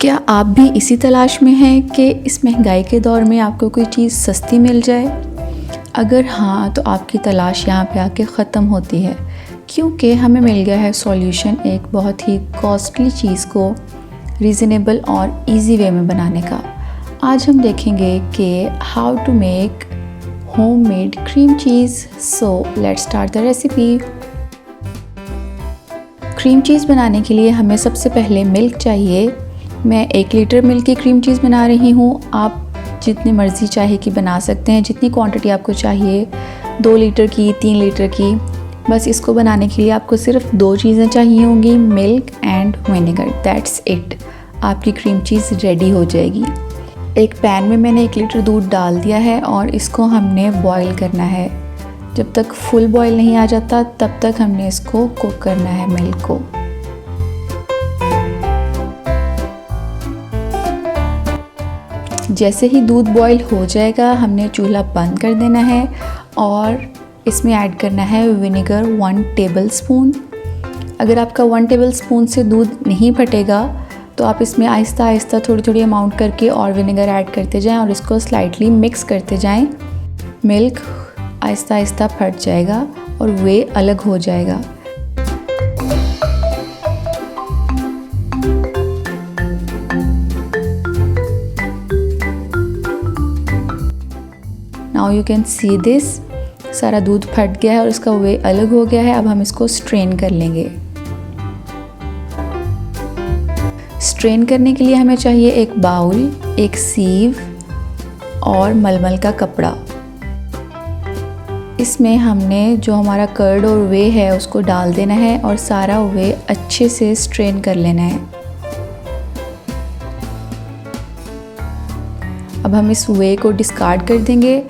क्या आप भी इसी तलाश में हैं कि इस महंगाई के दौर में आपको कोई चीज़ सस्ती मिल जाए? अगर हाँ, तो आपकी तलाश यहाँ पे आके ख़त्म होती है, क्योंकि हमें मिल गया है सॉल्यूशन एक बहुत ही कॉस्टली चीज़ को रीज़नेबल और इजी वे में बनाने का। आज हम देखेंगे कि how to make homemade cream cheese. So let's start the recipe. Cream cheese बनाने के लिए हमें सबसे पहले मिल्क चाहिए। मैं 1 लीटर मिल्क की क्रीम चीज़ बना रही हूँ। आप जितनी मर्ज़ी चाहे कि बना सकते हैं, जितनी क्वांटिटी आपको चाहिए, 2 लीटर की, 3 लीटर की। बस इसको बनाने के लिए आपको सिर्फ 2 चीज़ें चाहिए होंगी, milk and vinegar. That's it. आपकी क्रीम चीज़ रेडी हो जाएगी। एक पैन में मैंने 1 लीटर दूध डाल दिया है और इसको हमने बॉईल करना है। जब तक फुल बॉईल नहीं आ जाता तब तक हमने इसको कुक करना है मिल्क को। जैसे ही दूध बॉईल हो जाएगा हमने चूल्हा बंद कर देना है और इसमें ऐड करना है विनेगर 1 टेबलस्पून। अगर आपका 1 टेबलस्पून से दूध नहीं फटेगा तो आप इसमें आहिस्ता आहिस्ता थोड़ी थोड़ी अमाउंट करके और विनेगर ऐड करते जाएं और इसको स्लाइटली मिक्स करते जाएं। मिल्क आहिस्ता आहिस्ता फट जाएगा और वे अलग हो जाएगा। Now you can see this, सारा दूध फट गया है और इसका वे अलग हो गया है। अब हम इसको स्ट्रेन कर लेंगे। स्ट्रेन करने के लिए हमें चाहिए एक बाउल, एक सीव और मलमल का कपड़ा। इसमें हमने जो हमारा कर्ड और वे है उसको डाल देना है और सारा वे अच्छे से स्ट्रेन कर लेना है। अब हम इस वे को डिस्कार्ड कर देंगे।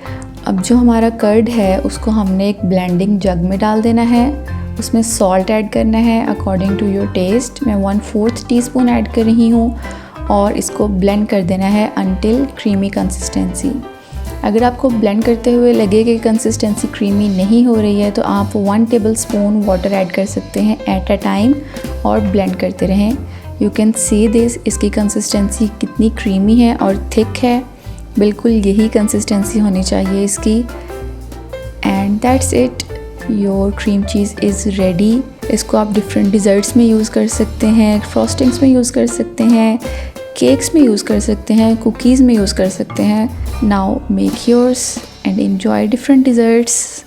अब जो हमारा कर्ड है उसको हमने एक ब्लेंडिंग जग में डाल देना है। उसमें सॉल्ट ऐड करना है अकॉर्डिंग टू योर टेस्ट। मैं 1/4 टीस्पून ऐड कर रही हूँ और इसको ब्लेंड कर देना है अनटिल क्रीमी कंसिस्टेंसी। अगर आपको ब्लेंड करते हुए लगे कि कंसिस्टेंसी क्रीमी नहीं हो रही है तो आप 1 टेबलस्पून वाटर ऐड कर सकते हैं एट अ टाइम और ब्लेंड करते रहें। यू कैन सी दिस, इसकी कंसिस्टेंसी कितनी क्रीमी है और थिक है। बिल्कुल यही कंसिस्टेंसी होनी चाहिए इसकी। And that's it, your cream cheese is ready. इसको आप डिफरेंट डिज़र्ट्स में यूज़ कर सकते हैं, फ्रॉस्टिंग्स में यूज़ कर सकते हैं, केक्स में यूज़ कर सकते हैं, कुकीज़ में यूज़ कर सकते हैं। Now make yours and enjoy different desserts.